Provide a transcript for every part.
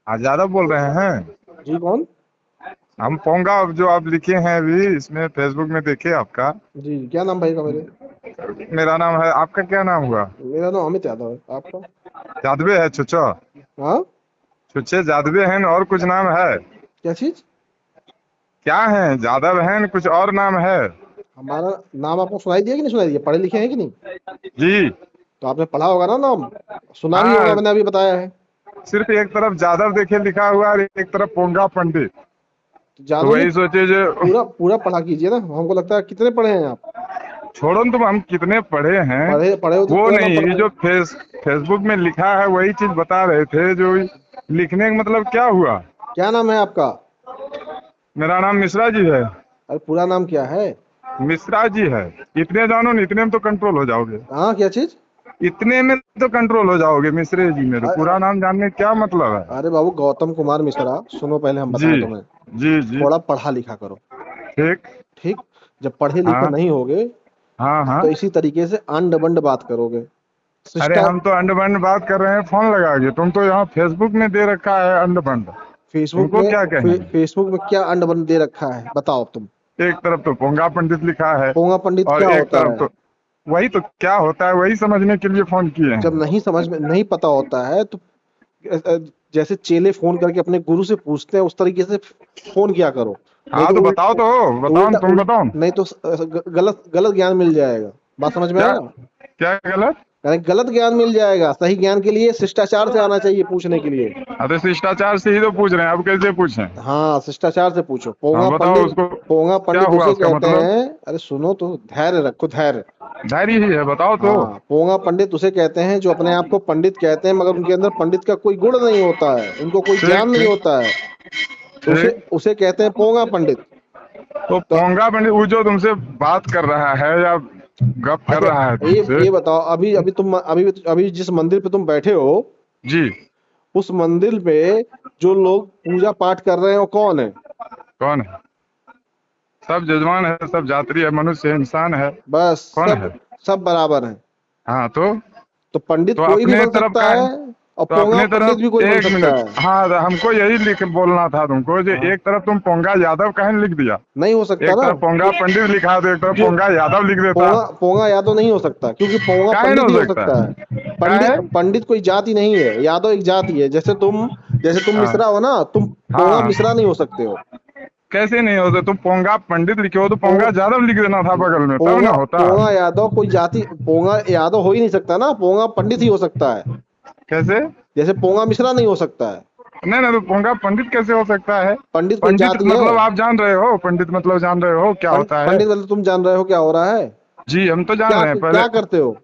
आज ज्यादा बोल रहे हैं। जी कौन? हम पोंगा जो आप लिखे हैं अभी इसमें फेसबुक में देखे आपका। जी क्या नाम भाई का मेरे? मेरा नाम है, आपका क्या नाम हुआ? मेरा नाम अमित यादव है, आपका? जादवे है छुच्छो? हाँ। छुच्छे जादवे हैं और कुछ नाम है? क्या चीज? क्या है, जादव है कुछ और नाम है? हमारा नाम आपको सुनाई दिया कि नहीं सुनाई दिया? पढ़े लिखे हैं कि नहीं? जी। तो आपने पढ़ा होगा ना नाम, सुना भी होगा, हाँ, मैंने अभी बताया है। सिर्फ एक तरफ जादव देखे लिखा हुआ और एक तरफ पोंगा पंडित। तो तो जादू नहीं, वही सोचे जो पूरा पूरा पढ़ा कीजिए ना, हमको लगता है कितने पढ़े हैं आप? छोड़ो न, तुम हम कितने पढ़े हैं पढ़े पढ़े हो तो वो पूरा नाम नहीं, पढ़ ये दो। जो फेसबुक में लिखा है वही चीज बता रहे थे। जो लिखने का मतलब क्या हुआ? क्या नाम है आपका? मेरा नाम मिश्रा जी है। अरे पूरा नाम क्या है? मिश्रा जी है। इतने जानो न, इतने में तो कंट्रोल हो जाओगे। हाँ क्या चीज? इतने में तो कंट्रोल हो जाओगे मिश्रे जी मेरे। अरे पूरा नाम जानने का क्या मतलब है? अरे बाबू गौतम कुमार मिश्रा, सुनो पहले हम जी बताएं तुम्हें। जी जी। थोड़ा पढ़ा लिखा करो। ठीक। ठीक। जब पढ़े लिखे हाँ नहीं होगे हाँ हाँ। तो इसी तरीके से अंड बंड बात करोगे। अरे शिष्टा हम तो अंड बंड बात कर रहे हैं फोन लगा के, तुम तो यहाँ फेसबुक में दे रखा है अंड बंड। फेसबुक तुमको में क्या कहें? फेसबुक में क्या अंड बंड दे रखा है बताओ तुम? एक तरफ तो पोंगा पंडित लिखा है पोंगा पंडित और क्या एक होता तरफ है? तो वही तो क्या होता है वही समझने के लिए फोन किए जब हैं। नहीं समझ में नहीं पता होता है तो जैसे चेले फोन करके अपने गुरु से पूछते हैं उस तरीके से फोन किया करो। नहीं हाँ तो तो बताओ, तो बताओ न, उल्टा तुम बताओ न। नहीं तो गलत गलत ज्ञान मिल जाएगा। बात समझ में क्या आया? क्या गलत? यानी गलत ज्ञान मिल जाएगा। सही ज्ञान के लिए शिष्टाचार से आना चाहिए पूछने के लिए। अरे शिष्टाचार से ही तो पूछ रहे हैं, अब कैसे पूछें? हाँ शिष्टाचार से पूछो। हाँ पोंगा बताओ पंडित, उसको। पोंगा क्या पंडित हुआ उसे उसका कहते मतलब? हैं। अरे सुनो तो, धैर्य रखो, धैर्य। धैर्य ही है, बताओ तो। हाँ, पोंगा पंडित उसे कहते हैं जो अपने आप को पंडित कहते हैं मगर उनके अंदर पंडित का कोई गुण नहीं होता है, उनको कोई ठीक ज्ञान नहीं ठीक होता है। तो उसे ठीक। उसे कहते हैं पोंगा पंडित। तो तो पोंगा पंडित वो जो तुमसे बात कर रहा है या गप कर अच्छा, रहा है तुमसे? ये बताओ, अभी अभी तुम अभी जिस मंदिर पे तुम बैठे हो, जी। उस मंदिर पे जो लोग पूजा पाठ कर रहे हैं वो कौन है? कौन है? सब जजमान है, सब जात्री है, मनुष्य है, इंसान है। बस कौन है? सब बराबर हैं। हाँ तो। तो पंडित तो कोई भी अपने बन तरफ सकता का है है। और तो पोंगा अपने पंडित तरफ भी कोई बन एक सकता मिनट, है। हाँ हमको यही लिख बोलना था तुमको, जो हाँ, एक तरफ तुम पोंगा यादव कहने लिख दिया। नहीं हो सकता एक ना। तरफ पोंगा पंडित लिखा तो एक तरफ क्यों? पोंगा यादव लिख देता। पोंगा पोंगा यादव नहीं हो सकता क्योंकि पोंगा काहे न पंडित हो ही हो सकता सकता है। है? काहे? पंडित पंडित कोई जाति नहीं है, यादव एक जाति है। जैसे तुम हाँ मिश्रा हो ना, तुम पोंगा हाँ। मिश्रा नहीं हो सकते हो। कैसे नहीं होता? तुम पोंगा पंडित लिखे हो तो पोंगा पोंगा यादव लिख देना था बगल में, तब ना पोंगा होता। पोंगा यादव कोई जाति, पोंगा यादव हो ही नहीं सकता ना, पोंगा पंडित ही हो सकता है। कैसे? जैसे पोंगा मिश्रा नहीं हो सकता है। नहीं नहीं, तो पोंगा पंडित कैसे हो सकता है? पंडित कोई पंडित जाति है? मतलब आप जान रहे हो, पंडित मतलब जान रहे हो क्या होता है? पंडित मतलब तुम जान रहे हो क्या हो रहा है? जी हम तो जान क्या रहे हैं पहले। क्या करते हो?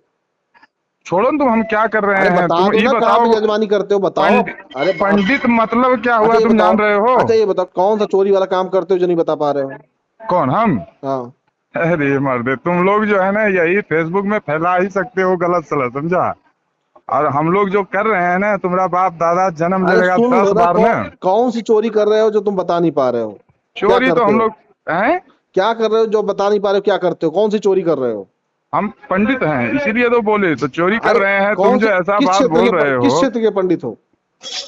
छोड़ो न, तुम हम क्या कर रहे अरे हैं बता तुम दो ये ना, कहाँ पे बताओ। जजमानी करते हो बताओ। अरे पंडित मतलब क्या अच्छा हुआ, ये तुम बताओ, जान रहे हो? अच्छा ये बताओ, कौन सा चोरी वाला काम करते हो जो नहीं बता पा रहे हो? कौन, हम? हाँ। अरे मर्दे, तुम लोग जो है ना यही फेसबुक में फैला ही सकते हो गलत सलत, समझा? और हम लोग जो कर रहे हैं ना, तुम्हारा बाप दादा जन्म ले अरे लेगा सुन लो 10 ना, बार ना। कौन सी चोरी कर रहे हो जो तुम बता नहीं पा रहे हो? क्या चोरी तो करते हम हो? लोग हैं। क्या कर रहे हो जो बता नहीं पा रहे हो? क्या करते हो? कौन सी चोरी कर रहे हो? हम पंडित हैं इसीलिए तो बोले, तो चोरी कर अरे रहे हैं, तुम कौन जो से, ऐसा बात बोल रहे किस हो। क्षेत्र के पंडित हो?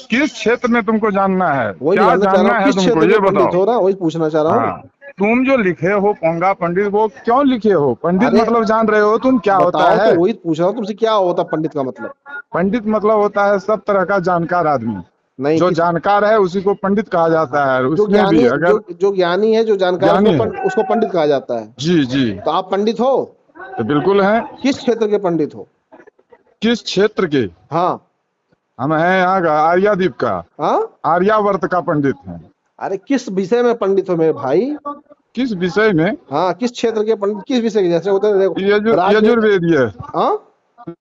किस क्षेत्र में तुमको जानना है, वही तो क्या जानना चाह रहा जानना हूँ, है किस तुमको क्षेत्र के ये पंडित बताओ। हो ना, वही पूछना चाह रहा हूँ। हाँ, तुम जो लिखे हो पोंगा पंडित वो क्यों लिखे हो? पंडित अरे मतलब जान रहे हो तुम क्या होता बताओ तो, है? वही पूछ रहा हूँ तुमसे, क्या होता पंडित का मतलब? पंडित मतलब होता है सब तरह का जानकार आदमी। नहीं जो किस, जानकार है उसी को पंडित कहा जाता है, जो उसमें भी ज्ञानी, अगर जो ज्ञानी है, जो जानकार, ज्ञानी है। उसको पंडित कहा जाता है। जी जी। तो आप पंडित हो? तो बिल्कुल है। किस क्षेत्र के पंडित हो? किस क्षेत्र के? हाँ। हम हैं यहाँ का आर्यादीप का, हाँ। आर्यावर्त का पंडित हैं। अरे किस विषय में पंडित हो मेरे भाई? किस विषय में? हाँ, किस क्षेत्र के पंडित, किस विषय के? जैसे होते हैं देखो, राजनीति। यजुर्वेदीय। हाँ,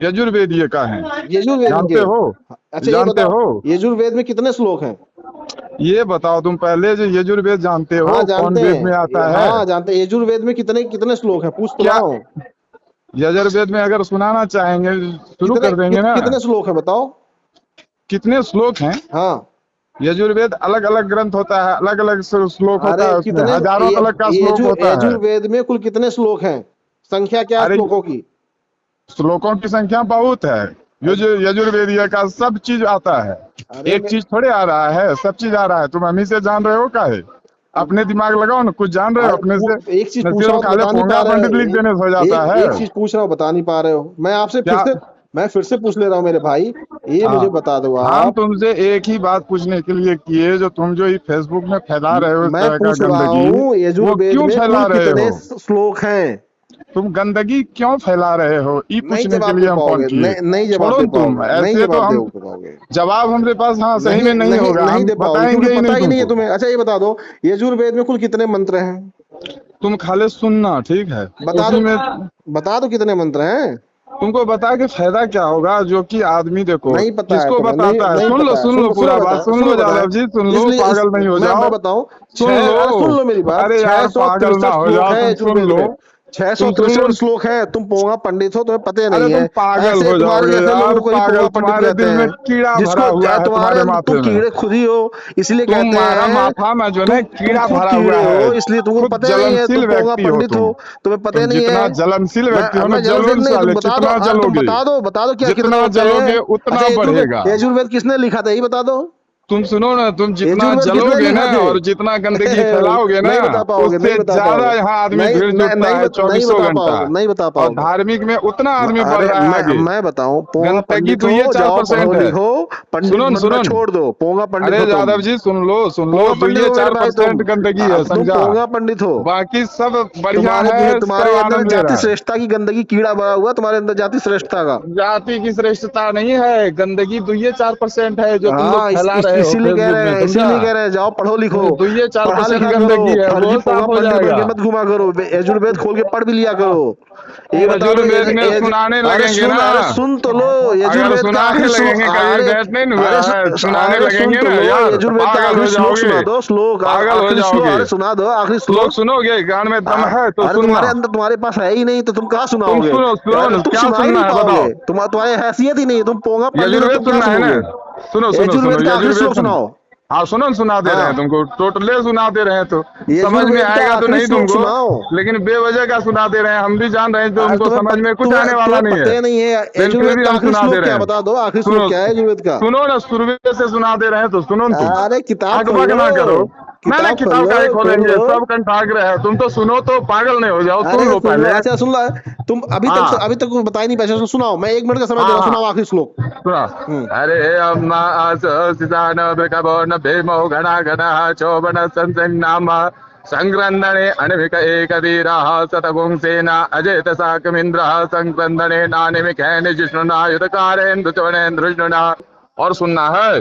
यजुर्वेदीय का है। यजुर्वेद जानते के। हो? अच्छा ये जानते बताओ, हो? यजुर्वेद में कितने श्लोक हैं? ये बताओ तुम पहले, जो यजुर्वेद जानते हाँ हो कौन जानते वेद में आता हैं, है? हाँ जानते हैं। यजुर्वेद में कितने कितने श्लोक हैं पूछ तो क्या? रहा हूँ। यजुर्वेद में अगर सुनाना चाहेंगे शुरू कर देंगे ना। कितने श्लोक हैं बताओ? कितने श्लोक हैं? हाँ। यजुर्वेद अलग अलग ग्रंथ होता है, अलग अलग श्लोक होता अरे है, उसमें कितने, हजारों अलग का श्लोक होता है। यजुर्वेद में कुल कितने श्लोक हैं? संख्या क्या है अरे श्लोकों की? श्लोकों की संख्या बहुत है। यजुर्वेदीय का सब चीज आता है। अरे एक चीज थोड़े आ रहा है, सब चीज आ रहा है। तुम हम ही से जान रहे हो काहे? अपने दिमाग लगाओ ना, कुछ जान रहे हो अपने से? एक चीज न पूछ रहा सिर्फ हूँ तो खाली बता नहीं पा पोंगा रहे पंडित लिख देने से हो हो। जाता है। एक चीज पूछ रहा हूँ, बता नहीं पा रहे हो। क्या? मैं फिर से पूछ ले रहा हूँ मेरे भाई, ये मुझे हाँ, बता दो हम आप। तुमसे एक ही बात पूछने के लिए किए, जो तुम जो ये फेसबुक में फैला रहे हो इस मैं तरह का पूछ रहा गंदगी, हूँ वो यजुर्वेद क्यों में फैला कुल रहे हो? कितने श्लोक हैं? तुम गंदगी क्यों फैला रहे हो, ये नहीं पूछने के जवाब दे लिए हम फोन पाओगे, किए। नहीं जवाब छोड़ो दे न तुम, पाओगे, नहीं ऐसे तो जवाब दे हम पाओगे, जवाब हमारे पास हाँ सही नहीं में नहीं नहीं होगा, नहीं हम दे पाओगे, क्योंकि बताएंगे ही नहीं पता ही नहीं है तुमको। तुम्हें। अच्छा ये बता दो, यजुर्वेद में कुल कितने मंत्र हैं? तुम खाली सुनना, ठीक है? बता उसी दो, में बता दो कितने मंत्र हैं। तुमको बता के फायदा क्या होगा? जो कि आदमी देखो नहीं पता है किसको तुम्हें, नहीं बताता है। नहीं सुन पता है। लो सुनो पूरा बात, बता, सुन सुनो लो बताए, यादव जी, सुन लो, इसलिए पागल नहीं हो मैं जाओ। बताऊं, सुन लो, अरे सुन लो मेरी बात, अरे छह यार सौ पागल ना तिरसठ हो श्लोक जाओ, है तुम सुन यजुर्वेद लो, में। छह सौ तुम सुन लो। तिरसठ श्लोक है। तुम पोंगा पंडित हो, तुम्हें पता अरे नहीं तुम है। पागल ऐसे हो तुम्हारे जाओगे जैसे यार, लोगों को ही पागल, पोंगा पंडित तुम्हारे कहते दिल में हैं। कीड़ा भरा जिसको हुआ है, तुम्हारे तुम्हारे माथे तुम में। कीड़े खुद ही हो, इसलिए कहते तुम्हारा हैं। माथा में जो है तुम कीड़ा खुद भरा हुआ कीड़े है। हो, इसलिए तुमको खुद पता नहीं है। जलनशील तुम पोंगा व्यक्ति हो पंडित हो, तुम्हें पता तुम नहीं जितना है। जलनशील व्यक्ति हो ना, मैं जलनशील जलून नहीं, तुम साले बता दो। कितना अरे तुम जलोगे, बता दो क्या कितने जितना होते हैं। जलोगे अच्छा उतना बढ़ेगा। यजुर्वेद किसने लिखा था ये बता दो। तुम सुनो ना, तुम जितना यजुर्वेद किसने जलोगे ना लिखा थे? और जितना गंदगी फैलाओगे ना, नहीं बता पाओगे, नहीं उससे बता ज्यादा पाओगे, यहाँ आदमी नहीं भीड़ नहीं जुटता नहीं, है नहीं 24 बता घंटा। पाओगे, नहीं बता और पाओगे। धार्मिक में उतना आदमी बढ़ अरे रहा है आगे। मैं बताऊं, पोंगा गंदगी पंडित तो ये हो, जाओ पढ़ो 4% है। लिखो। पंडित सुनो बनना सुनो, छोड़ दो, पोंगा पंडित अरे हो तुम। यादव जी सुन लो, पोंगा जो पंडित ये हो मेरे भाई तुम। 4% गंदगी है, अब तुम समझा? पोंगा पंडित हो। बाकी सब बढ़िया है, सब तुम्हारे अंदर आनंद ले जाति रहा है। श्रेष्ठता की गंदगी कीड़ा भरा हुआ, तुम्हारे अंदर जाति श्रेष्ठता का। जाति की श्रेष्ठता नहीं है, गंदगी तो ये 4% है जो तुम लोग हाँ फैला रहे हो इसीलिए कह फेसबुक रहे में, हैं, समझा? इसीलिए कह रहे हैं, जाओ पढ़ो लिखो। तो ये पढ़ा 4% लिखा करो, गंदगी है, फर्जी वो पोंगा साफ हो पंडित बन के जाएगा। मत घुमा करो। यजुर्वेद खोल के पढ़ भी लिया करो। ये बता दो यजुर्वेद में सुनाने लगेंगे ना, अरे सुन तो लो, अगर यजुर्वेद का सुनाने आखिरी श्लोक। लगेंगे, कभी अरे डेट नहीं हुआ है, सुनाने अरे सुन लगेंगे तो ना लो, यार, तो यजुर्वेद का पागल आखिरी हो श्लोक जाओगे, सुना दो। श्लोक पागल हो आखिरी श्लोक, जाओगे। अरे सुना दो आखिरी श्लोक श्लोक। सुनोगे, गान में दम है तो अरे सुनना। तुम्हारे अंदर, तुम्हारे पास है ही नहीं तो तुम कहाँ तुम सुनाओगे? सुनो अरे ना, तुम क्या सुना ही नहीं सुनना है पाओगे, बताओ? तुम्हारी हैसियत ही नहीं है। तुम पोंगा पंडित हो, यजुर्वेद तुम क्या सुनना है ना? सुनोगे? सुनो यजुर्वेद का आखिरी यजुर्वेद श्लोक सुनो। सुनाओ। हाँ सुनो, सुना दे रहे हैं हाँ तुमको, टोटले सुना दे रहे हैं, तो समझ में यजुर्वेद का आएगा तो आखिरी नहीं श्लोक तुमको, सुनाओ। लेकिन बेवजह का सुना दे रहे हैं। हम भी जान रहे हैं तो अरे तुमको समझ में कुछ आने वाला तुम्हें नहीं पता है, ही नहीं है लेकिन फिर यजुर्वेद भी का हम आखिरी सुना दे श्लोक रहे क्या? हैं। बता दो आखिरी श्लोक सुनो क्या है यजुर्वेद का। सुनो ना, शुरू से सुना दे रहे हैं तो सुनो ना तुम। अरे किताब अकबक खोलो, ना करो। मैंने किताब किताब खोलो, का ही खोल खोलेंगे, लो। सब कंठाग्र है। तुम तो सुनो, तो पागल नहीं हो जाओ, सुन अरे लो सुन लो, पहले। अच्छा सुन लो। तुम हाँ अभी तक बता ही नहीं पाए, सुनाओ। मैं 1 मिनट का समय दे हाँ रहा हूँ, हाँ, सुनाओ आखिरी श्लोक। सुना। हम्म अरे अम्मा सिदान वृकभो न भीमो घना घना चोबन संसन्नाम संक्रन्दने अणविक एकवीरः शतपुंसेना अजेत साकमिन्द्रः संक्रन्दने नानिमिकेन जिष्णुना युधकारेन्द्रचवनेन्द्रष्णुना। और सुनना है,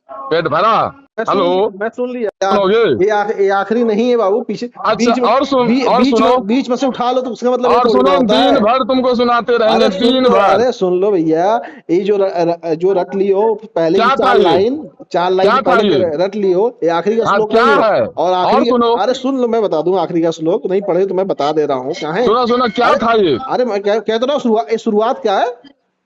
पेट भरा? हेलो, मैं सुन लिया यार। सुनोगे? ये आखिरी नहीं है बाबू, पीछे अच्छा, बीच में, और सुन, और सुनो, बीच में से उठा लो तो उसका मतलब ये और थोड़ी ना सुनो, होता दिन है। भर तुमको सुनाते रहेंगे, अरे सुन दिन लो, भर। अरे सुन लो भैया, ये जो रट लियो पहले की क्या था ये? चार लाइन क्या जो था पहले ये? रट लियो, ये आखिरी का हाँ श्लोक क्या नहीं है। है? और और आखिरी, सुनो, अरे सुन लो, मैं बता दूं आखिरी का श्लोक, नहीं पढ़े तो मैं बता दे रहा हूँ क्या है। सुनो सुनो, क्या अरे था ये? अरे मैं कह तो रहा हूँ, शुरुआत क्या है।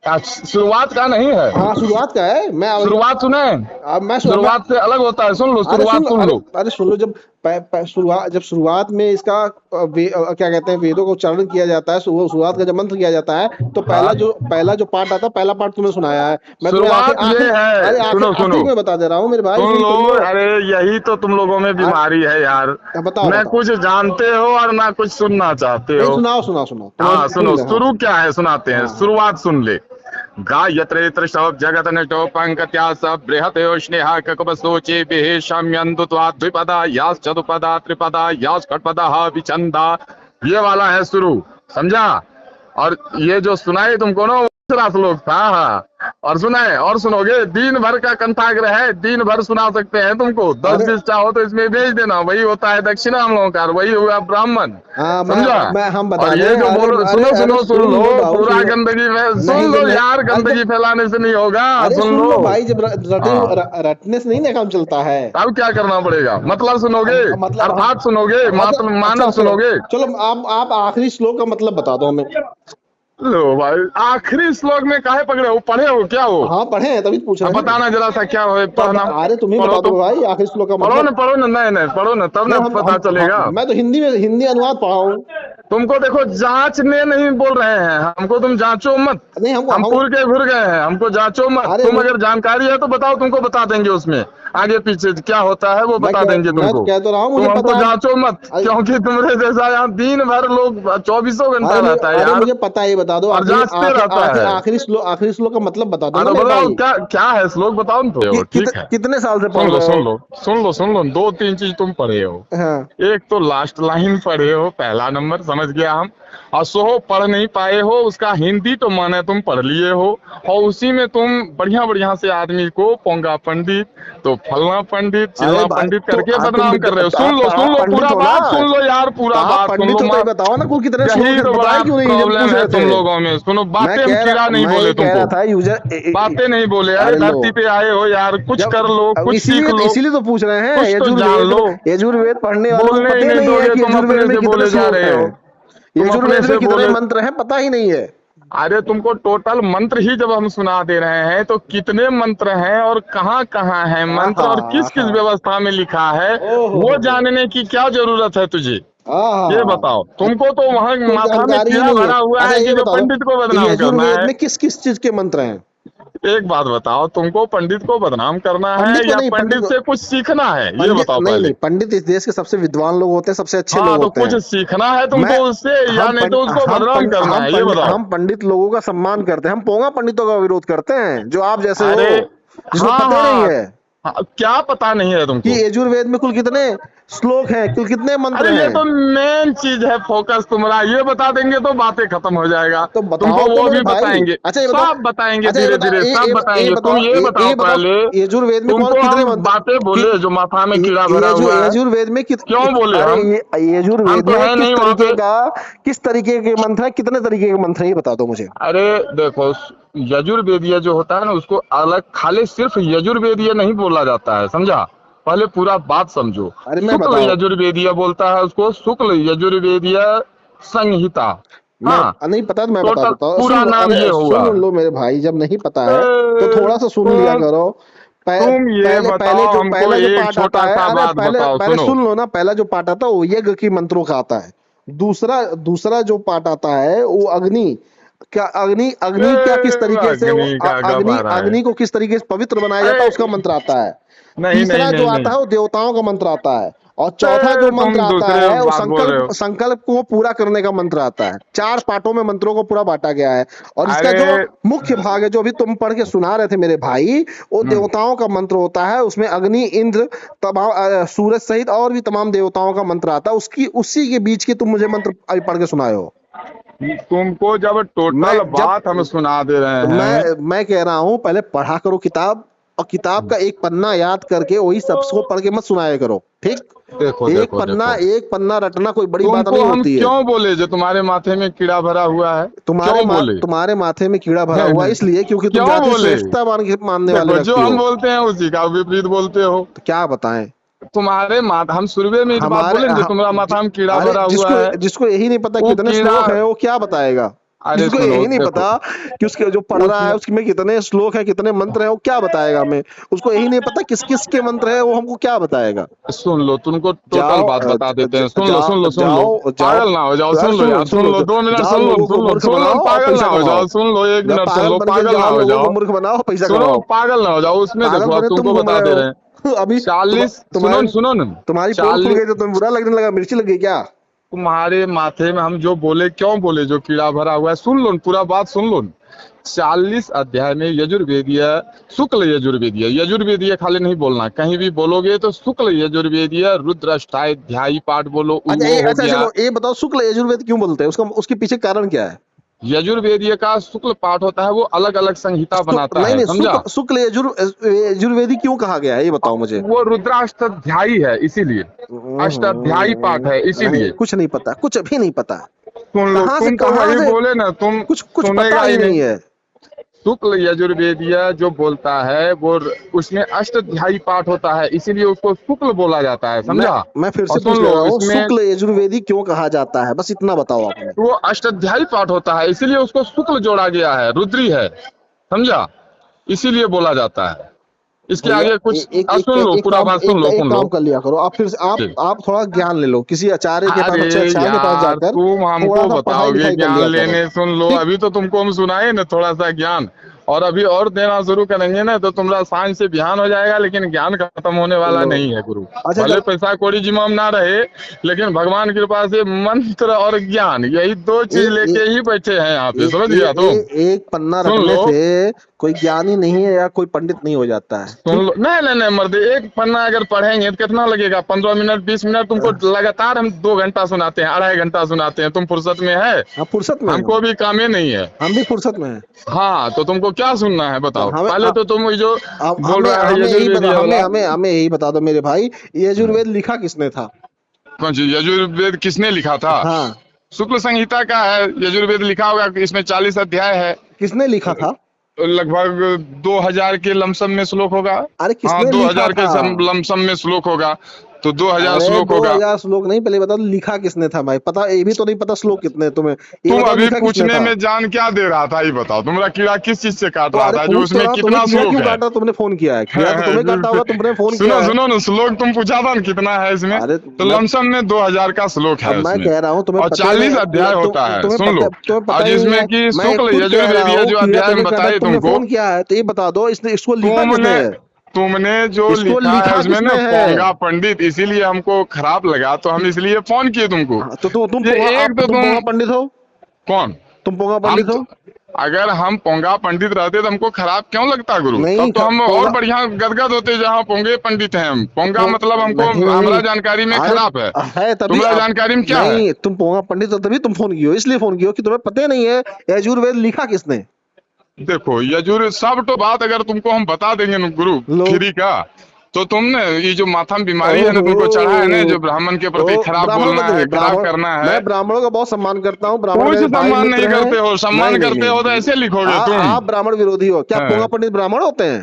शुरुआत का नहीं है, हाँ शुरुआत क्या है। शुरुआत सुने, अब मैं शुरुआत से अलग होता है, सुन लो, शुरुआत सुन लो। अरे सुन लो, जब शुरुआत में इसका क्या कहते हैं, वेदों का उच्चारण किया जाता है, शुरुआत का जब मंत्र किया जाता है, तो हाँ, पहला जो पार्ट आता है, पहला पार्ट तुम्हें सुनाया है। मैं तुम्हें शुरुआत ये है, सुनो सुनो, आखिरी में बता दे रहा हूँ मेरे भाई, सुन सुन लो। तो लो। अरे यही तो तुम लोगों में बीमारी है यार, बताओ ना बताओ, कुछ जानते हो और ना कुछ सुनना चाहते नहीं हो। सुनाओ सुनाओ सुनाओ, हाँ सुन सुनो, ले। हाँ शुरू क्या है सुनाते हैं, हाँ हाँ। शुरुआत सुन ले। गायत्री त्रिशोप जगत नटो पंकत्या सब बृहतो स्नेहा ककब सोचे बिहे शाम्यंतु द्विपदा यास चतुपदा त्रिपदा यास खटपदा विचंदा। ये वाला है शुरू, समझा? और ये जो सुनाई तुमको ना, दूसरा श्लोक था। हाँ, और सुनाए, और सुनोगे, दिन भर का कंठाग्र है, दिन भर सुना सकते हैं तुमको। 10 अरे बीस चाहो तो इसमें भेज देना, वही होता है दक्षिणा हम लोगों का, वही हुआ ब्राह्मण, हाँ समझा? हम बता और दें। ये जो अरे बोलो, अरे सुनो अरे सुनो, सुन लो, बाबू, पूरा सुन लो। गंदगी में सुन नहीं लो नहीं, यार, गंदगी फैलाने से नहीं होगा, अरे सुन सुन लो। लो भाई, जब हाँ, रटने से नहीं ना काम चलता है। अब क्या करना पड़ेगा? मतलब सुनोगे, मतलब अर्थात सुनोगे, मतलब अच्छा मानव चलो, सुनोगे। आप आखिरी श्लोक का मतलब बता दो हमें। लो भाई, आखिरी श्लोक में काहे पकड़े हो? पढ़े हो क्या हो? हाँ पढ़े हैं, तभी तो पूछ अब रहे हैं। बताना जरा सा, क्या हो तो पढ़ना? अरे तुम ही पढ़ो बता तो, दो भाई आखिरी श्लोक का पढ़ो मतलब। ना, नहीं नहीं, पढ़ो ना, तब ना नहीं पता चलेगा। मैं तो हिंदी अनुवाद पढ़ा हूँ। तुमको देखो जांचने नहीं बोल रहे हैं हमको, तुम जांचो मत। नहीं हम पूर के घुर गए हैं, हमको जांचो मत। अरे तुम अगर जानकारी है तो बताओ, तुमको बता देंगे उसमें आगे पीछे क्या होता है वो बता देंगे मैं तुमको। कह तो रहा हूँ मुझे तुम हमको पता है। जांचो मत, क्योंकि तुम्हारे जैसा यहाँ दिन भर लोग 24 घंटा रहता है अरे यार, मुझे पता है, ये बता दो और जांचते रहता है। आखिरी श्लोक का मतलब बता दो ना अरे मेरे बताओ भाई। क्या क्या है श्लोक, बताओ ना तो। ठीक है, कितने साल से सुन पढ़ लो रहे सुन हो? लो सुन लो सुन लो, 2-3 चीज तुम पढ़े हो। हाँ एक तो लास्ट लाइन पढ़े हो, पहला नंबर समझ गया हम। और सो पढ़ नहीं पाए हो, उसका हिंदी तो माने तुम पढ़ लिए हो, और उसी में तुम बढ़िया बढ़िया से आदमी को पोंगा पंडित, तो फलना पंडित, अरे चिल्ला भाई पंडित तो करके तुम बदनाम कर रहे हो। सुन आप लो पंडित पूरा हो ना? बात सुन लो यार, पूरा आप बात सुन पंडित लो। हो तो ये बताओ ना, कुल कितने श्लोक यही है, तो बड़ा बताए क्यों नहीं जब प्रॉब्लम पूछ है रहे तुम थे? लोगों में। सुनो, बातें हम कीड़ा नहीं मैं बोले ये कह रहा तुमको, था बातें नहीं बोले। अरे अरे लो, धरती पे आए हो यार, कुछ जब कर लो, अब कुछ सीख लो, इसीलिए तो पूछ रहे हैं। कुछ तो जान लो। यजुर्वेद पढ़ने वालों को बोलने ही पता ही नहीं नहीं है दोगे, कि तुम यजुर्वेद अपने में से कितने बोले जा श्लोक रहे हैं, हो, तुम अपने यजुर्वेद से में कितने बोले। मंत्र हैं पता ही नहीं है। अरे तुमको टोटल मंत्र ही जब हम सुना दे रहे हैं तो कितने मंत्र हैं और कहाँ कहाँ है मंत्र आहा और किस किस आहा, व्यवस्था में लिखा है, ओहो वो हो, जानने की क्या जरूरत है तुझे। ये आहा, बताओ, तुमको तो वहाँ कोई माथा में जानकारी ही कीड़ा नहीं है। भरा हुआ अच्छा है ये कि जो बताओ, पंडित को बदनाम करना यजुर्वेद है। में किस किस चीज के मंत्र हैं? एक बात बताओ, तुमको पंडित को बदनाम करना है पंडित को या नहीं, पंडित से कुछ सीखना है, ये पंडित बताओ नहीं पहले। नहीं, पंडित इस देश के सबसे विद्वान लोग होते हैं, सबसे अच्छे लोग हाँ तो होते कुछ हैं। सीखना है तुमको मैं उससे, या नहीं तो उसको बदनाम करना है, ये बताओ। हम पंडित लोगों का सम्मान करते हैं, हम पोंगा पंडितों का विरोध करते हैं जो आप जैसे हो, अरे जिसको हाँ पता ही नहीं हाँ है हाँ, क्या पता नहीं है कि तुमको। यजुर्वेद में कुल कितने श्लोक हैं, कुल कितने मंत्र अरे ये हैं। तो मेन चीज है, फोकस तुम्हारा, ये बता देंगे तो बातें खत्म हो जाएगा। तो तुमको बताओ तो वो मेरे भी भाई। बताएंगे, अच्छा ये बताओ, सब बताएंगे, अच्छा धीरे धीरे सब बताएंगे। तुम ये बताओ पहले, यजुर्वेद में कौन तुमको कितने हम बातें कि बोले जो माथा में कीड़ा भरा हुआ है, यजुर्वेद में क्यों बोले अरे हम? ये हम यजुर्वेद तो में है नहीं वहां पे। किस तरीके के मंत्र है, कितने तरीके के मंत्र है, ये बता दो मुझे। अरे देखो, यजुर्वेदीय जो होता है ना, उसको अलग खाली सिर्फ यजुर्वेदीय नहीं बोला जाता है, समझा? पहले पूरा बात समझो। अरे मैं शुक्ल बताओ, यजुर्वेदीय बोलता है उसको, शुक्ल यजुर्वेदीय संहिता। मैं हाँ, नहीं पता तो मैं बता टोटल देता हूँ, पूरा सुन लो, नाम अरे ये हुआ। सुन लो मेरे भाई, जब नहीं पता है तो थोड़ा सा सुन लिया तुम करो। तुम ये बताओ हमको, पहला जो एक पार्ट आता छोटा है, सा अरे बात पहले बताओ, पहले सुनो। सुन लो ना, पहला जो पार्ट आता है वो यज्ञ की मंत्रों का आता है। दूसरा जो पार्ट आता है वो अग्नि, क्या अग्नि अग्नि क्या किस तरीके से वो अग्नि का गबारा है। अग्नि को किस तरीके से पवित्र बनाया जाता अरे है उसका मंत्र आता है। नहीं नहीं तीसरा जो नहीं आता नहीं, है वो देवताओं का मंत्र आता है। और चौथा जो मंत्र तुम आता दूसरे है वो बात बोल रहे हो। संकल्प को पूरा करने का मंत्र आता है। 4 पार्टों में मंत्रों को पूरा बांटा गया है। और इसका जो अरे मुख्य भाग है, जो अभी तुम पढ़ के सुना रहे थे मेरे भाई, वो हम्म, देवताओं का मंत्र होता है। उसमें अग्नि, इंद्र, तमाम सूरज सहित और भी तमाम देवताओं का मंत्र आता है। उसकी उसी के बीच के तुम मुझे मंत्र अभी पढ़ के सुनाए हो। तुमको जब मैं टोटल जब बात हम सुना दे रहे हैं। मैं कह रहा हूं पहले पढ़ा करो किताब, और किताब का एक पन्ना याद करके वही सबको पढ़ के मत सुनाया करो, ठीक? देखो देखो देखो, एक पन्ना रटना कोई बड़ी बात तुमको नहीं हम होती है। क्यों बोले जो तुम्हारे माथे में कीड़ा भरा हुआ है, क्यों बोले? तुम्हारे माथे में कीड़ा भरा हुआ है इसलिए क्योंकि तुम क्यों जाति बोले? श्रेष्ठता मानने वाले देखो, जो व्यक्ति हम हो। बोलते हैं उसी का विपरीत बोलते हो। तो क्या बताएं? तुम्हारे माथा, हम शुरुए में इस बात हमारे बोले जो तुम्हारा माथा में कीड़ा अरे भरा हुआ है, जिसको यही नहीं पता वो कितने कीड़ा। श्लोक है वो क्या बताएगा? अरे जिसको सुनो यही नहीं देखो, पता कि उसके जो पढ़ रहा है उसमें उसमें कितने श्लोक है, कितने मंत्र है, वो क्या बताएगा हमें? उसको यही नहीं पता किस किस के मंत्र है, वो हमको क्या बताएगा? सुन लो, तुमको टोटल जाओ बात बता देते हैं। सुन लो जाओ सुन लो सुन लो, जाओ जाओ, पागल ना हो जाओ, यार सुन लो यार, सुन लो, 2 मिनट जाओ सुन लो लोगों को सुन लो मूर्ख सुन लो, बनाओ और पागल ना पैसा हो कमाओ। जाओ, सुन लो, 1 जब मिनट सुन पागल लो, बन के पागल ना जाओ, हो लोगों को जाओ, मूर्ख बनाओ, पैसा सुनो, कमाओ। पागल ना हो जाओ। उसमें पागल देखो, अब बने तुमको तुम घूम बता रहे दे रहे हैं। हो अभी 40, सुनो सुनो न, तुम्हारी पोल खुल 40 गई तो तुम्हें बुरा लगने लगा, मिर्ची लग गई क्या? तुम्हारे माथे में हम जो बोले, क्यों बोले जो कीड़ा भरा हुआ है, सुन लो न, पूरा बात सुन लो न। 40 अध्याय में यजुर्वेदीय, शुक्ल यजुर्वेदीय, यजुर्वेदीय खाली नहीं बोलना, कहीं भी बोलोगे तो शुक्ल यजुर्वेदीय रुद्राष्टाध्यायी पाठ बोलो, वो हो अच्छा गया। चलो ये बताओ, शुक्ल यजुर्वेद क्यों बोलते हैं? उसका उसके पीछे कारण क्या है? यजुर्वेदीय का शुक्ल पाठ होता है, वो अलग अलग संहिता बनाता नहीं है, नहीं, समझा? शुक्ल यजुर्वेदी क्यों कहा गया है, ये बताओ मुझे। वो रुद्राष्टाध्यायी है इसीलिए, अष्टाध्यायी पाठ है नहीं, इसीलिए। कुछ नहीं पता, कुछ भी नहीं पता। सुन लो, तुम तो कहाँ वही से बोले ना, तुम कुछ कुछ पता सुनेगा ही ही नहीं। नहीं है। शुक्ल यजुर्वेदीय जो बोलता है वो, उसमें अष्टाध्यायी पाठ होता है, इसीलिए उसको शुक्ल बोला जाता है, मैं समझा? मैं फिर और से पूछ सुन ले लो, रहा हूँ, इसमें शुक्ल यजुर्वेदी क्यों कहा जाता है, बस इतना बताओ आपने। वो अष्टाध्यायी पाठ होता है, इसीलिए उसको शुक्ल जोड़ा गया है, रुद्री है, समझा? इसीलिए बोला जाता है। इसके भैया आगे कुछ सुन लो, एक पूरा काम बात सुन लो, एक सुन लो। काम कर लिया करो आप, फिर से ठीक। आप थोड़ा ज्ञान ले लो किसी आचार्य के पास, अरे अच्छे आचार्य के पास यार, जाकर तुम थोड़ा हमको सा पढ़ाई बताओगे लिखाई कर ज्ञान लिया करो। लेने, सुन लो, ठीक। अभी तो तुमको हम सुनाए ना थोड़ा सा ज्ञान, और अभी और देना शुरू करेंगे ना तो तुम्हारा सांझ से बिहान हो जाएगा, लेकिन ज्ञान खत्म होने वाला लो, नहीं है गुरु। अच्छा भले चल, पैसा कौड़ी जिम्म ना रहे, लेकिन भगवान की कृपा से मंत्र और ज्ञान, यही दो चीज एक लेके ही बैठे हैं यहाँ पे, समझ गया तुम। एक पन्ना सुन रटने लो, से कोई ज्ञानी नहीं है या कोई पंडित नहीं हो जाता है। सुन ठीक। लो, नहीं नहीं नहीं मर्द, एक पन्ना अगर पढ़ेंगे तो कितना लगेगा, 15 मिनट 20 मिनट, तुमको लगातार हम 2 घंटा सुनाते हैं, 2.5 घंटा सुनाते हैं, तुम फुर्सत में है? हाँ फुर्सत में हमको हूँ, भी काम ही नहीं है। हम भी फुर्सत में हैं। हाँ, तो तुमको क्या सुनना है तो बताओ? हमें पहले तो तुम ये जो बोल हमें रहा है हमें यही यजुर्वेद बता, ये वाला, हमें यही बता दो मेरे भाई, यजुर्वेद लिखा किसने था? कौन सी यजुर्वेद किसने लिखा था? हाँ, शुक्ल संहिता का है यजुर्वेद लिखा होगा, इसमें 40 अध्याय है, किसने लिखा था? लगभग 2000 के लमसम में श्लोक होगा। अरे हाँ, किसने लिखा 2000 के था? लमसम में श्लोक होगा, तो 2000 अरे श्लोक होगा। 2000 श्लोक नहीं, पहले बता दो लिखा किसने था भाई, पता ये भी तो नहीं पता श्लोक कितने हैं तुम्हें, ये तुम बताओ अभी लिखा किसने पूछने था? में जान क्या दे रहा था, ये बताओ। तुम्हारा कीड़ा किस चीज से काट तो रहा अरे था, जो पूछ तो उसमें रहा, तुम्हें कितना कीड़ा श्लोक क्यों है? काटा? तुमने फोन किया है, कीड़ा तो तुम्हें काटा होगा, तुमने फोन किया सुनो है। सुनो ना, श्लोक तुम पूछा था ना कितना है इसमें, अरे तो लमसम में 2000 का श्लोक है अब मैं उसमें, कह रहा हूँ तुम्हें और पता ही 40 नहीं, अध्याय होता है, तुम्हें सुन लो। तुम्हें पता और ही नहीं जिसमें है। कि मैं शुक्ल खुद कह रहा यजुर्वेद हूँ जो कीड़ा अध्याय हम तुम्हें काटा, बताए तुमने तुमको, फोन किया है, तो ये बता दो इसने इसको लिखा किसने तुमने है? तुमने जो इसको लिखा है लिखा उसमें ना किसने है? पोंगा पंडित, इसीलिए हमको खराब लगा, तो हम इसलिए फोन किए तुमको। हाँ, तो ये एक तो तुम पोंगा तुम पंडित हो? कौन? तुम पोंगा हम पंडित हो? अगर हम पोंगा पंडित रहते तो हमको खराब क्यों लगता गुरु? नहीं तब तो हम और पोंगा, बढ़िया गदगद होते, जहाँ पोंगे पंडित हैं हम। पोंगा मतलब हमको, नहीं हमारा नहीं, जानकारी में अरे खराब है तभी तुम्हारा जानकारी में क्या है? नहीं, तुम पोंगा पंडित हो तभी तुम फोन किए हो, इसलिए फोन किए हो कि तुम्हें पता ही नहीं है यजुर्वेद लिखा किसने। देखो यजुर सब तो बात अगर तुमको हम बता देंगे ना गुरु लो, फ्री का, तो तुमने ये जो माथा में बीमारी है ना तुमको चढ़ा है ना, जो ब्राह्मण के प्रति खराब ब्राह्मणों बोलना का है, नहीं, खराब ब्राह्मण, करना है। मैं ब्राह्मणों का बहुत सम्मान करता हूँ, ब्राह्मण कुछ मेरे भाई सम्मान मित्र नहीं हैं। करते हो, सम्मान नहीं, करते हो तो ऐसे लिखोगे तुम। आप ब्राह्मण विरोधी हो क्या? हाँ। पोंगा पंडित ब्राह्मण होते हैं?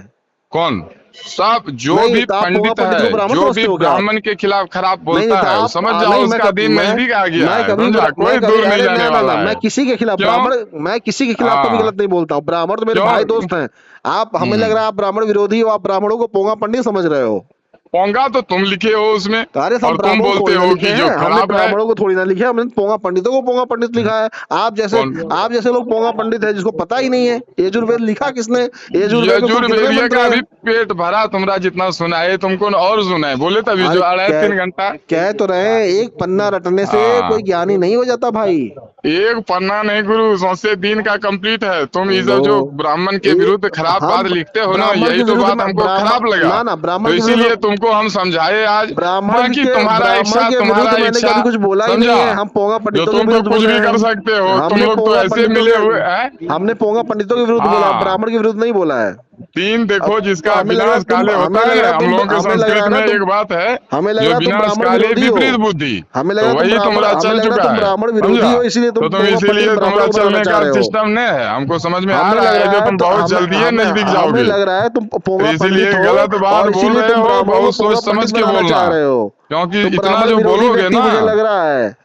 कौन? सब जो नहीं, भी तो आप पोंगा पंडित पंडित को है, ब्राह्मण जो समझते भी हो क्या आप? ब्राह्मण के खिलाफ खराब नहीं बोलता तो है, आप समझ जाओ नहीं, उसका दिन नजदीक आ गया है, समझा? कोई दूर नहीं जाने वाला है। मैं किसी के खिलाफ क्यों? ब्राह्मण, मैं किसी के खिलाफ कभी हाँ। गलत नहीं बोलता हूँ, ब्राह्मण तो मेरे क्यों? भाई दोस्त हैं। आप हमें लग रहा है आप ब्राह्मण विरोधी हो, आप ब्राह्मणों को पोंगा पंडित समझ रहे हो। पोंगा तो तुम लिखे हो उसमें, तो अरे सब और तुम ब्राह्मणों को बोलते थोड़ी ना हो लिखे कि हैं, जो हमने खराब है। ब्राह्मणों को थोड़ी ना लिखे, हमने पोंगा पंडितों को पोंगा पंडित लिखा है। आप जैसे लोग पोंगा पंडित है जिसको पता ही नहीं है यजुर्वेद लिखा किसने। यजुर्वेद में कुल कितने यजुर्वेदिया मंत्र का हैं? भी पेट भरा, तुम्हारा जितना सुना है तुमको और सुना है, बोले तभी अरे जो 2.5-3 घंटा। कह तो रहे हैं, एक पन्ना रटने से हाँ। कोई ज्ञानी नहीं हो जाता भाई। एक पन्ना नहीं गुरु, सौसे दिन का कंप्लीट है। तुम ये सब लो, जो ब्राह्मण के विरुद्ध खराब हम बात लिखते हो ना, ब्राह्मण यही के तो विरुद्ध बात में हमको खराब लगा। ना ना तो ब्राह्मण के इसीलिए विरुद्ध, तुमको हम समझाए आज। ब्राह्मण बाकी के तुम्हारा मैंने इच्छा कभी कुछ बोला ही नहीं समझा, है। हम पोंगा जो पंडितों के तुम तो विरुद्ध कुछ बोल भी रहे कर हैं। सकते हो, तुम हमने लोग तो पोंगा ऐसे पंडितों मिले हुए हैं। के हमने पोंगा पंडितों के विरुद्ध बोला, हाँ। ब्राह्मण के विरुद्ध नहीं बोला है। तीन देखो, अब जिसका हमें लग रहा विनाश है काले होता है ना, हम लोगों के हमें लग रहा संस्कृत है में ना एक बात है, हमें लग जो रहा है तुम विनाश ब्राह्मण काले विरोधी हो। विपरीत बुद्धि, हमें लग तो रहा है तुम वही ब्राह्मण, तुम्हारा हमें चल लग रहा है चुका तुम है, ब्राह्मण विरोधी समझा? हो, इसीलिए तुम तो तुम पोंगा पंडित इसीलिए तुम्हारा ब्राह्मणों को बनाना चलने चाह का रहे हो। सिस्टम नहीं है, हमको समझ में आ हमें रहा लग है, रहा जो है तुम बहुत जल्दी है नजदीक हमें जाओगे। लग रहा है तुम तो पोंगा इसीलिए पंडित गलत हो बात और बोल इसीलिए रहे तुम हो, ब्राह्मणों को बहुत पोंगा सोच समझ पंडित के बनाना बोलना, चाह रहे हो। क्योंकि तुम इतना ब्राह्मण जो विरोधी बोलोगे व्यक्ति ना, मुझे लग रहा है,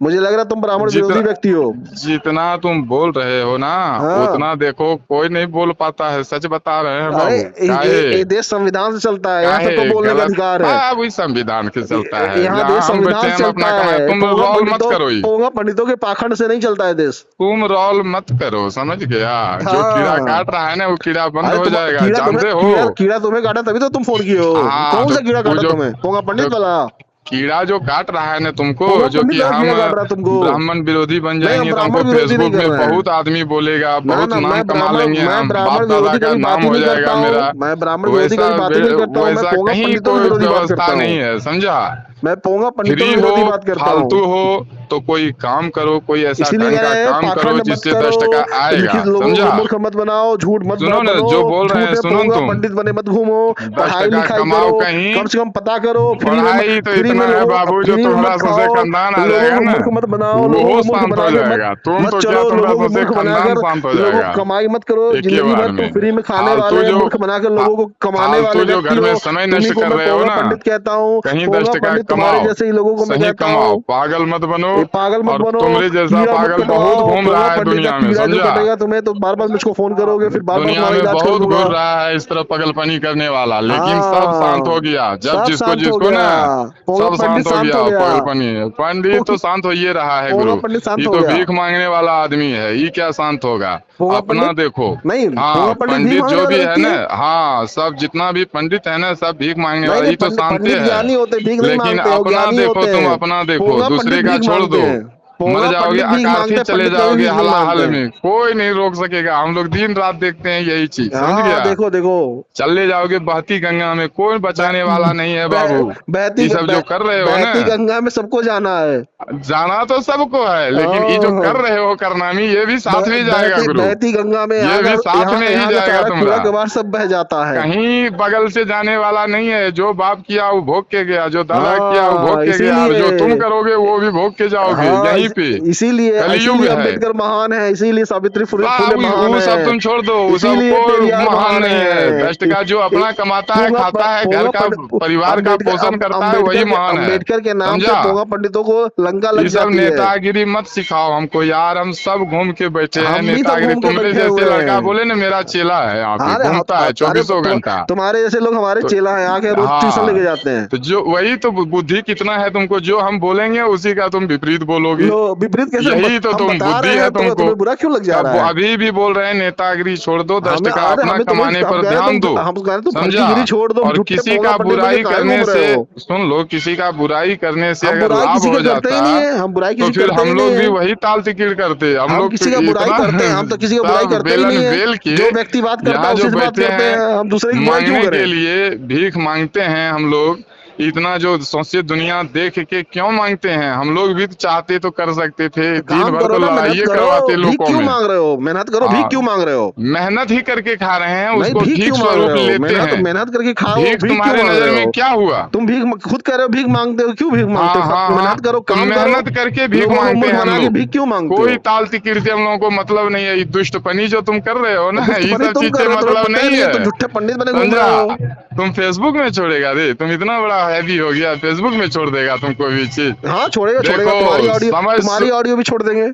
मुझे लग रहा है तुम ब्राह्मण विरोधी व्यक्ति हो। जितना तुम बोल रहे हो ना, हाँ। उतना देखो कोई नहीं बोल पाता है, सच बता रहे हैं अरे बाबू। काहे ये देश संविधान से चलता है, यहाँ काहे सबको बोलने का गलत, अधिकार है। हाँ वही संविधान के चलता है, यहाँ देश जहाँ हम बैठे संविधान हैं से हम चलता अपना कमाए। है, तुम रोल मत करो, पोंगा पंडितों के पाखंड से नहीं चलता है देश। तुम रोल मत करो, समझ गया? जो कीड़ा हाँ। काट रहा है ना, वो कीड़ा बंद अरे हो जाएगा, कीड़ा जानते हो? कीड़ा तुम्हें काटा तभी तो तुम फोन किए हो। हाँ, कौन तो सा कीड़ा वो काटा जो तुम्हें? पोंगा पंडित जो वाला? कीड़ा जो काट रहा है ना तुमको, पोंगा जो पंडित कि वाला हम कीड़ा काट रहा है तुमको? ब्राह्मण विरोधी बन नहीं, हम जाएंगे तो हमको ब्राह्मण विरोधी नहीं फेसबुक कर में रहे हैं। बहुत आदमी बोलेगा, ना बहुत ना, नाम कमा लेंगे मैं हम, ब्राह्मण बाप दादा विरोधी का कभी बात नाम ही हो नहीं करता जाएगा हूँ। मेरा। मैं ब्राह्मण विरोधी कभी बात ही नहीं करता हूँ। मैं वैसा पोंगा कहीं पंडितों के कोई विरोधी बात करता व्यवस्था हूँ। नहीं है, समझा? मैं पोंगा पंडितों फ्री के हो, विरोधी बात करता हूँ। फालतू हो तो कोई काम करो, कोई ऐसा इसीलिए ढंग कह का रहे हैं काम करो पाखंड मत जिससे करो, 10 टका आएगा, लिखित लोगों को समझा? मूर्ख मत बनाओ, झूठ मत सुनो ना, बनो, जो बोल रहे हैं झूठे सुनो पोंगा तुम, पंडित बने मत घूमो, 10 पढ़ाई टका लिखाई कमाओ करो, कहीं। कम से कम पता करो, पढ़ाई तो फ्री इतना में है लोगों बाबू, जो फ्री में तुम्हारा मत सौसे खाओ, खानदान आ लोगों जाएगा को ना, मूर्ख मत बनाओ, लोगों वो को मूर्ख शांत बना हो के जाएगा। तुम मत तो क्या, चलो, तुम्हारा लोगों को सौसे मूर्ख खानदान बनाकर शांत हो लोगों जाएगा को कमाई मत करो, एक ही जिंदगी बार भर तुम में। फ्री में खाने फालतू वाले जो मूर्ख बनाकर लोगों को कमाने फालतू वाले जो व्यक्ति घर में हो। समय तुम्ही नष्ट को कर मैं रहे हो पोंगा ना, पंडित कहता हूँ, कहीं 10 पोंगा टका पंडित तुम्हारे कमाओ, जैसे ही लोगों को मैं सही कहता कमाओ, हूँ। पागल मत बनो। ये पागल मत और बनो, तुम्हारे जैसा कीड़ा मत पागल कटवाओ, बहुत घूम पोंगा रहा है पंडित दुनिया का में, कीड़ा जो समझा। कटेगा तुम्हें तो बार बार मुझको फोन करोगे, फिर बार बार दुनिया तुम्हारा में इलाज कर बहुत दूंगा। घूर रहा है इस तरह पगलपनी करने वाला, लेकिन सब शांत हो हाँ, गया जब सब जिसको शांत हो जिसको गया, ना पोंगा सब पंडित शांत हो शांत गया हो गया, पगलपनी। पंडित तो शांत हो ही रहा है पोंगा गुरु, पंडित शांत ये हो तो गया। भीख मांगने वाला आदमी है, ये क्या शांत होगा। पोंगा अपना पंडित देखो, नहीं, हाँ पोंगा पंडित भीख पंडित मांगने जो वाला भी है व्यक्ति ना, है। हाँ सब जितना भी पंडित है ना सब भीख मांगने नहीं वाला, नहीं, ये तो शांति पंडित है। ज्ञानी होते, भीख नहीं लेकिन मांगते हो, अपना ज्ञानी देखो, होते तुम हैं। अपना देखो, पोंगा दूसरे पंडित का भीख छोड़ मांगते दो, हैं, मर पोंगा जाओगे पंडित भीख अकार्थी मांगते हैं, चले पंडित कभी जाओगे भीख नहीं हलाहल मांगते हैं। में, कोई नहीं रोक सकेगा। हम लोग दिन रात देखते हैं यही चीज, समझ हाँ, गया। देखो देखो, चले जाओगे बहती गंगा में, कोई बचाने वाला नहीं है बाबू। बहती ये सब जो कर रहे हो ना, बहती गंगा में सबको जाना है। जाना तो सबको है, लेकिन ये जो कर रहे हो करनामी, ये भी साथ में जाएगा गुरु, बहती गंगा में ये भी साथ यहाँ में ही यहाँ का जाएगा सारा कूड़ा तुम्हारा। कबाड़ सब बह जाता है। कहीं बगल से जाने वाला नहीं है। जो बाप किया वो भोग के गया, जो दादा किया वो भोग हाँ, के गया, और जो तुम इसीलिए, करोगे वो भी भोग के जाओगे हाँ, यहीं पे। इसीलिए कलयुग इसीलिए है। अम्बेडकर महान है, इसीलिए सावित्री फुले साहब महान वो सब है, तुम छोड़ दो, वो सब इसीलिए कोई पेरियार महान नहीं है। दस्ट का जो अपना कमाता है, पोंगा खाता है, घर का परिवार का पोषण करता है, वही महान है, अम्बेडकर के नाम पे समझा। पोंगा पंडितों को लंका लग ये सब जाती है। नेतागिरी मत सिखाओ हमको यार, हम सब घूम के बैठे हैं। हम भी सब नेतागिरी घूम के तुमरे बैठे जैसे हुए लड़का हैं। बोले ना, मेरा चेला है यहाँ पे, अरे घूमता है 24 घंटा। तुम्हारे जैसे लोग हमारे चेला हैं, आके रोज ट्यूशन लेके जाते हैं। तो जो वही तो बुद्धि कितना है तुमको, जो हम बोलेंगे उसी का तुम विपरीत बोलोगे। लो, विपरीत कैसे? यही तो हम तुम बता बुद्धि रहे है हैं, तुमको। तुम्हें बुरा क्यों लग जा रहा है? अभी भी बोल रहे हैं नेतागिरी छोड़ दो, 10 हमें टका अरे अपना हमें तो कमाने हम पर कह रहे ध्यान तुम दो, हम कह रहे तुम समझा। फर्जीगिरी छोड़ दो, और झूठे किसी पोंगा का पंडित बन बुराई के काहे करने घूम रहे से, हो? सुन लो, किसी का बुराई करने से हम अगर बुराई लाभ किसी हो का करते ही जाता नहीं है, हम बुराई तो किसी फिर करते हम ही लोग नहीं भी है। वही ताल तिकीड़ करते। हम हम लोग किसी का बुराई करते हैं, हम तो किसी का बुराई सब करते ही बेलन नहीं है। बेल के जो व्यक्ति बात करता है यहाँ उसी जो से बात बैठे करते हैं, हम दूसरे की बुराई क्यों मांगने करें? के लिए भीख मांगते हैं हम लोग। इतना जो सोचिए दुनिया देख के क्यों मांगते हैं। हम लोग भी चाहते तो कर सकते थे, दिन काम भर करो तो ना, मेहनत लड़ाइए करो, करवाते भीख लोगों क्यों में। मांग रहे हो? मेहनत करो, भीख हाँ, क्यों मांग रहे हो? मेहनत ही करके खा रहे हैं, नहीं, उसको भीख भीख क्यों मांग स्वरूप रहे हो? लेते मेहनत हैं। मेहनत करके खाओ, भीख भीख क्यों तुम्हारे मांग नजर रहे में हो? क्या हुआ? तुम भीख खुद कह रहे हो, भीख मांगते हो, क्यों भीख मांगते हाँ हो? हाँ मेहनत हाँ, करो, तो काम करो, मेहनत करके भीख लोगों को मांगते मूर्ख हैं हम बना के लोग। भीख क्यों मांगते कोई हो? ताल तिकीड़ते हम लोगों को मतलब नहीं है। ये दुष्टपनी जो तुम कर रहे हो ना, ये दुष्टपनी सब तुम कर चीजें रहे हो, तुम्हें मतलब पता ही नहीं नहीं है, है, तुम झूठे पंडित बने घूम रहे समझा। हो। तुम फेसबुक में छोड़ेगा रे, तुम इतना बड़ा हैवी हो गया, फेसबुक में छोड़ देगा तुम कोई भी चीज। हाँ, छोड़ेगा छोड़ेगा, देखो समझ, तुम्हारी ऑडियो भी छोड़ देंगे।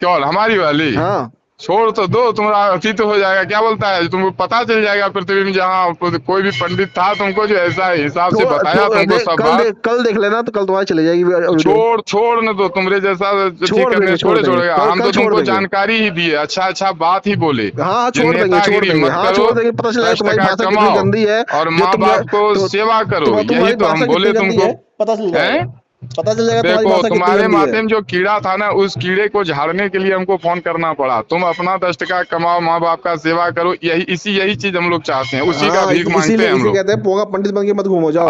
कौन? हमारी वाली? हाँ, छोड़ तो दो, तुम्हारा अतीत तो हो जाएगा। क्या बोलता है, तुमको पता चल जाएगा पृथ्वी में जहाँ कोई भी पंडित था तुमको जो ऐसा हिसाब से बताया तुमको सब बात। कल देख लेना, तो कल तुम्हारी चली जाएगी वीडियो। छोड़ न दो, तुमरे जैसा छोड़ेगा। हम तो तुमको जानकारी ही दिए, अच्छा बात ही बोले। हाँ, छोड़ देंगे, छोड़ देंगे, पता चल जाएगा तुम्हारी भाषा कितनी गंदी है, और माँ बाप को सेवा करो, यही तो हम बोले तुमको। पता चल जाएगा, पता चल जाएगा तुम्हारी देखो भाषा कितनी तुम्हारे गंदी माथे है। में जो कीड़ा था ना, उस कीड़े को झाड़ने के लिए हमको फोन करना पड़ा। तुम अपना 10 टका कमाओ, माँ बाप का सेवा करो, यही चीज हम लोग चाहते हैं, उसी का भीख मांगते हैं हम लोग। कहते हैं पोंगा पंडित बन के मत घूमो, जाओ।